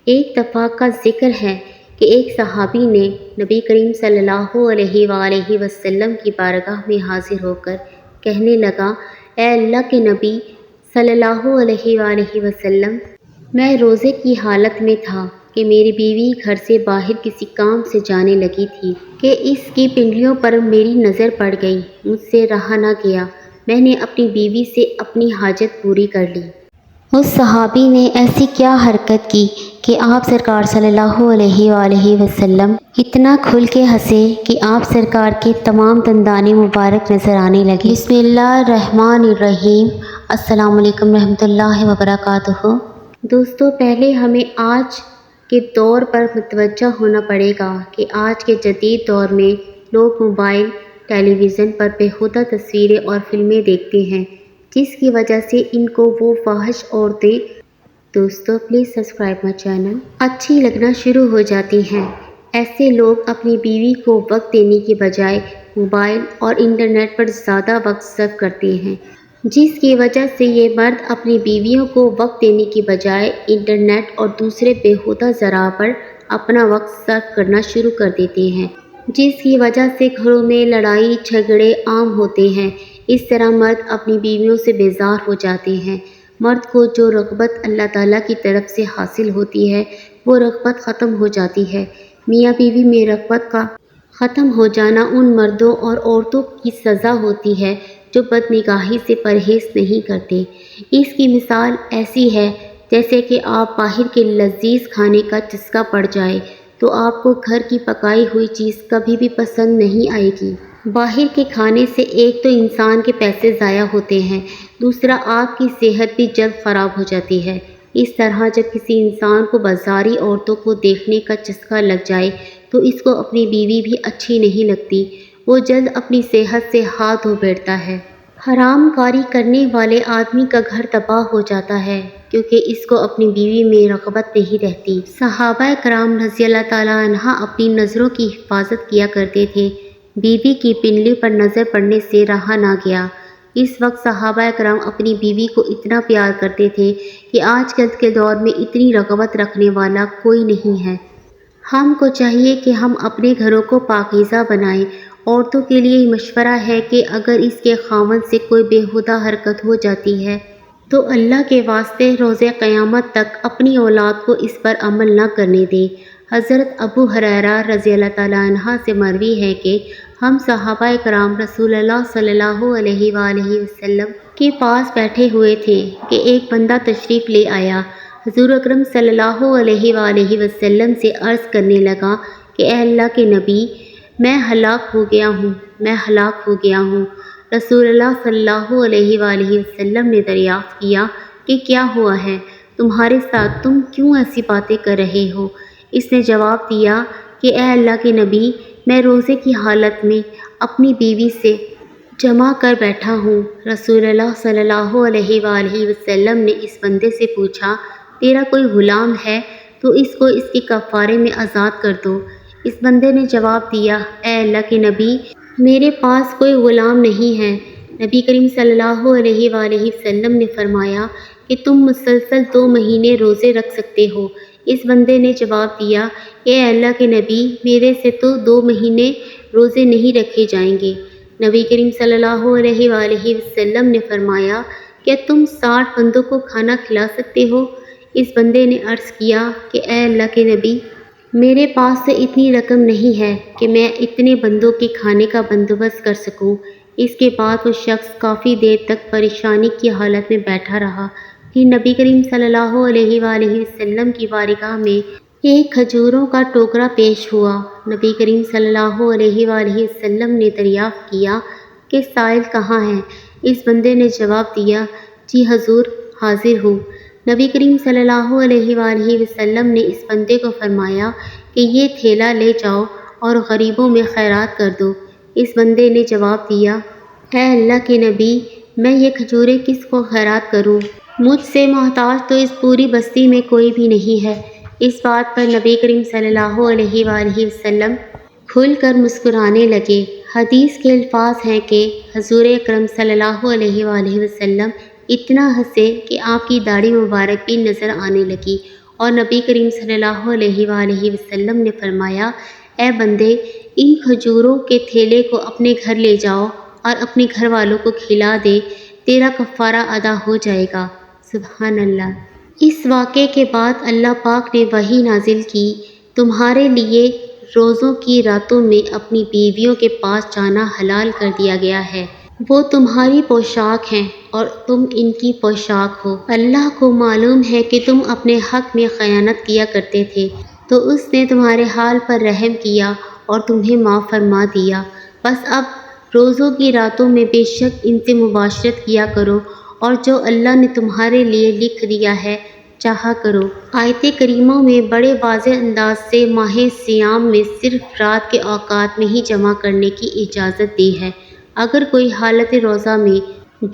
ایک دفعہ کا ذکر ہے کہ ایک صحابی نے نبی کریم صلی اللہ علیہ وآلہ وسلم کی بارگاہ میں حاضر ہو کر کہنے لگا، اے اللہ کے نبی صلی اللہ علیہ وآلہ وسلم، میں روزے کی حالت میں تھا کہ میری بیوی گھر سے باہر کسی کام سے جانے لگی تھی کہ اس کی پنڈلیوں پر میری نظر پڑ گئی۔ مجھ سے رہا نہ گیا، میں نے اپنی بیوی سے اپنی حاجت پوری کر لی۔ اس صحابی نے ایسی کیا حرکت کی کہ آپ سرکار صلی اللہ علیہ وآلہ وسلم اتنا کھل کے ہنسے کہ آپ سرکار کے تمام دندان مبارک نظر آنے لگے۔ بسم اللہ الرحمن الرحیم۔ السلام علیکم رحمۃ اللہ وبرکاتہ۔ دوستو، پہلے ہمیں آج کے دور پر متوجہ ہونا پڑے گا کہ آج کے جدید دور میں لوگ موبائل، ٹیلی ویژن پر بیہودہ تصویریں اور فلمیں دیکھتے ہیں، جس کی وجہ سے ان کو وہ فاحش عورتیں دوستو پلیز سبسکرائب مائی چینل اچھی لگنا شروع ہو جاتی ہیں۔ ایسے لوگ اپنی بیوی کو وقت دینے کی بجائے موبائل اور انٹرنیٹ پر زیادہ وقت صرف کرتے ہیں، جس کی وجہ سے یہ مرد اپنی بیویوں کو وقت دینے کی بجائے انٹرنیٹ اور دوسرے بیہودہ ذرائع پر اپنا وقت صرف کرنا شروع کر دیتے ہیں، جس کی وجہ سے گھروں میں لڑائی جھگڑے عام ہوتے ہیں۔ اس طرح مرد اپنی بیویوں سے بیزار ہو جاتے ہیں۔ مرد کو جو رغبت اللہ تعالیٰ کی طرف سے حاصل ہوتی ہے وہ رغبت ختم ہو جاتی ہے۔ میاں بیوی میں رغبت کا ختم ہو جانا ان مردوں اور عورتوں کی سزا ہوتی ہے جو بدنگاہی سے پرہیز نہیں کرتے۔ اس کی مثال ایسی ہے جیسے کہ آپ باہر کے لذیذ کھانے کا چسکا پڑ جائے تو آپ کو گھر کی پکائی ہوئی چیز کبھی بھی پسند نہیں آئے گی۔ باہر کے کھانے سے ایک تو انسان کے پیسے ضائع ہوتے ہیں، دوسرا آپ کی صحت بھی جلد خراب ہو جاتی ہے۔ اس طرح جب کسی انسان کو بازاری عورتوں کو دیکھنے کا چسکا لگ جائے تو اس کو اپنی بیوی بھی اچھی نہیں لگتی، وہ جلد اپنی صحت سے ہاتھ دھو بیٹھتا ہے۔ حرام کاری کرنے والے آدمی کا گھر تباہ ہو جاتا ہے کیونکہ اس کو اپنی بیوی میں رغبت نہیں رہتی۔ صحابہ کرام رضی اللہ تعالیٰ عنہ اپنی نظروں کی حفاظت کیا کرتے تھے۔ بیوی کی پنڈلی پر نظر پڑنے سے رہا نہ گیا۔ اس وقت صحابہ کرام اپنی بیوی کو اتنا پیار کرتے تھے کہ آج کل کے دور میں اتنی رغبت رکھنے والا کوئی نہیں ہے۔ ہم کو چاہیے کہ ہم اپنے گھروں کو پاکیزہ بنائیں۔ عورتوں کے لیے مشورہ ہے کہ اگر اس کے خاوند سے کوئی بیہودہ حرکت ہو جاتی ہے تو اللہ کے واسطے روز قیامت تک اپنی اولاد کو اس پر عمل نہ کرنے دیں۔ حضرت ابو ہریرہ رضی اللہ تعالیٰ عنہ سے مروی ہے کہ ہم صحابہ کرام رسول اللہ صلی اللہ علیہ وآلہ وسلم کے پاس بیٹھے ہوئے تھے کہ ایک بندہ تشریف لے آیا۔ حضور اکرم صلی اللہ علیہ وآلہ وسلم سے عرض کرنے لگا کہ اے اللہ کے نبی، میں ہلاک ہو گیا ہوں، میں ہلاک ہو گیا ہوں۔ رسول اللہ صلی اللہ علیہ وآلہ وسلم نے دریافت کیا کہ کیا ہوا ہے، تمہارے ساتھ تم کیوں ایسی باتیں کر رہے ہو؟ اس نے جواب دیا کہ اے اللہ کے نبی، میں روزے کی حالت میں اپنی بیوی سے جمع کر بیٹھا ہوں۔ رسول اللہ صلی اللہ علیہ وآلہ وسلم نے اس بندے سے پوچھا، تیرا کوئی غلام ہے تو اس کو اس کے کفارے میں آزاد کر دو۔ اس بندے نے جواب دیا، اے اللہ کے نبی، میرے پاس کوئی غلام نہیں ہے۔ نبی کریم صلی اللہ علیہ وآلہ وسلم نے فرمایا کہ تم مسلسل 2 مہینے روزے رکھ سکتے ہو۔ اس بندے نے جواب دیا کہ اے اللہ کے نبی، میرے سے تو 2 مہینے روزے نہیں رکھے جائیں گے۔ نبی کریم صلی اللہ علیہ وآلہ وسلم نے فرمایا، کیا تم 60 بندوں کو کھانا کھلا سکتے ہو؟ اس بندے نے عرض کیا کہ اے اللہ کے نبی، میرے پاس سے اتنی رقم نہیں ہے کہ میں اتنے بندوں کے کھانے کا بندوبست کر سکوں۔ اس کے بعد وہ شخص کافی دیر تک پریشانی کی حالت میں بیٹھا رہا۔ پھر نبی کریم صلی اللہ علیہ وآلہ وسلم کی بارگاہ میں ایک کھجوروں کا ٹوکرا پیش ہوا۔ نبی کریم صلی اللہ علیہ وآلہ وسلم نے دریافت کیا کہ سائل کہاں ہے؟ اس بندے نے جواب دیا، جی حضور، حاضر ہوں۔ نبی کریم صلی اللہ علیہ وآلہ وسلم نے اس بندے کو فرمایا کہ یہ تھیلا لے جاؤ اور غریبوں میں خیرات کر دو۔ اس بندے نے جواب دیا، اے اللہ کے نبی، میں یہ کھجوریں کس کو خیرات کروں؟ مجھ سے محتاج تو اس پوری بستی میں کوئی بھی نہیں ہے۔ اس بات پر نبی کریم صلی اللہ علیہ وآلہ وسلم کھل کر مسکرانے لگے۔ حدیث کے الفاظ ہیں کہ حضور اکرم صلی اللہ علیہ وآلہ وسلم اتنا ہنسے کہ آپ کی داڑھی مبارک بھی نظر آنے لگی اور نبی کریم صلی اللہ علیہ وآلہ وسلم نے فرمایا، اے بندے، ان کھجوروں کے تھیلے کو اپنے گھر لے جاؤ اور اپنے گھر والوں کو کھلا دے، تیرا کفارہ ادا ہو جائے گا۔ سبحان اللہ۔ اس واقعے کے بعد اللہ پاک نے وحی نازل کی، تمہارے لیے روزوں کی راتوں میں اپنی بیویوں کے پاس جانا حلال کر دیا گیا ہے، وہ تمہاری پوشاک ہیں اور تم ان کی پوشاک ہو۔ اللہ کو معلوم ہے کہ تم اپنے حق میں خیانت کیا کرتے تھے، تو اس نے تمہارے حال پر رحم کیا اور تمہیں معاف فرما دیا۔ بس اب روزوں کی راتوں میں بے شک ان سے مباشرت کیا کرو، اور جو اللہ نے تمہارے لیے لکھ دیا ہے چاہا کرو۔ آیت کریمہ میں بڑے واضح انداز سے ماہ صیام میں صرف رات کے اوقات میں ہی جمع کرنے کی اجازت دی ہے۔ اگر کوئی حالت روزہ میں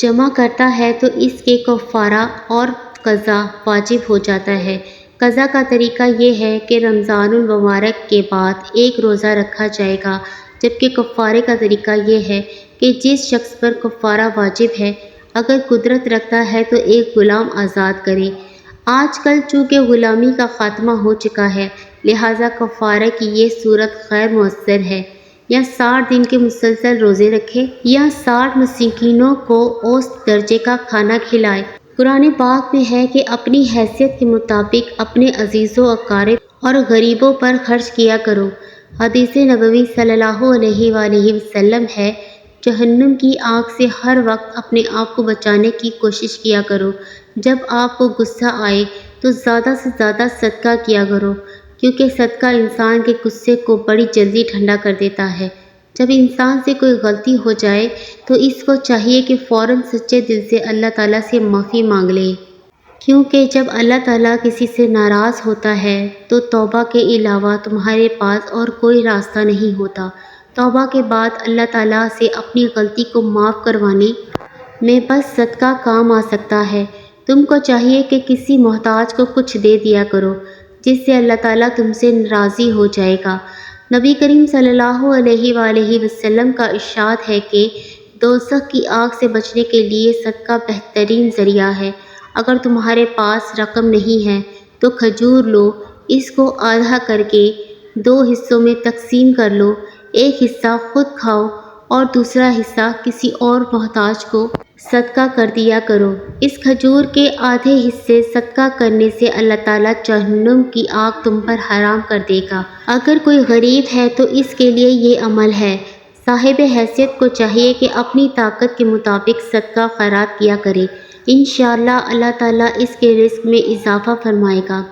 جمع کرتا ہے تو اس کے کفارہ اور قضا واجب ہو جاتا ہے۔ قضا کا طریقہ یہ ہے کہ رمضان المبارک کے بعد ایک روزہ رکھا جائے گا، جبکہ کفارے کا طریقہ یہ ہے کہ جس شخص پر کفارہ واجب ہے اگر قدرت رکھتا ہے تو ایک غلام آزاد کرے۔ آج کل چونکہ غلامی کا خاتمہ ہو چکا ہے، لہٰذا کفارہ کی یہ صورت غیر مؤثر ہے۔ یا 60 دن کے مسلسل روزے رکھے یا 60 مسکینوں کو اوسط درجے کا کھانا کھلائے۔ قرآن پاک میں ہے کہ اپنی حیثیت کے مطابق اپنے عزیزوں، اقارب اور غریبوں پر خرچ کیا کرو۔ حدیث نبوی صلی اللہ علیہ وآلہ وسلم ہے، جہنم کی آگ سے ہر وقت اپنے آپ کو بچانے کی کوشش کیا کرو۔ جب آپ کو غصہ آئے تو زیادہ سے زیادہ صدقہ کیا کرو، کیونکہ صدقہ انسان کے غصے کو بڑی جلدی ٹھنڈا کر دیتا ہے۔ جب انسان سے کوئی غلطی ہو جائے تو اس کو چاہیے کہ فوراً سچے دل سے اللہ تعالیٰ سے معافی مانگ لے، کیونکہ جب اللہ تعالیٰ کسی سے ناراض ہوتا ہے تو توبہ کے علاوہ تمہارے پاس اور کوئی راستہ نہیں ہوتا۔ توبہ کے بعد اللہ تعالیٰ سے اپنی غلطی کو معاف کروانے میں بس صدقہ کام آ سکتا ہے۔ تم کو چاہیے کہ کسی محتاج کو کچھ دے دیا کرو، جس سے اللہ تعالیٰ تم سے راضی ہو جائے گا۔ نبی کریم صلی اللہ علیہ وآلہ وسلم کا ارشاد ہے کہ دوزخ کی آگ سے بچنے کے لیے صدقہ بہترین ذریعہ ہے۔ اگر تمہارے پاس رقم نہیں ہے تو کھجور لو، اس کو آدھا کر کے 2 حصوں میں تقسیم کر لو، ایک حصہ خود کھاؤ اور دوسرا حصہ کسی اور محتاج کو صدقہ کر دیا کرو۔ اس کھجور کے آدھے حصے صدقہ کرنے سے اللہ تعالیٰ جہنم کی آگ تم پر حرام کر دے گا۔ اگر کوئی غریب ہے تو اس کے لیے یہ عمل ہے۔ صاحب حیثیت کو چاہیے کہ اپنی طاقت کے مطابق صدقہ خیرات کیا کرے، انشاءاللہ اللہ تعالیٰ اس کے رزق میں اضافہ فرمائے گا۔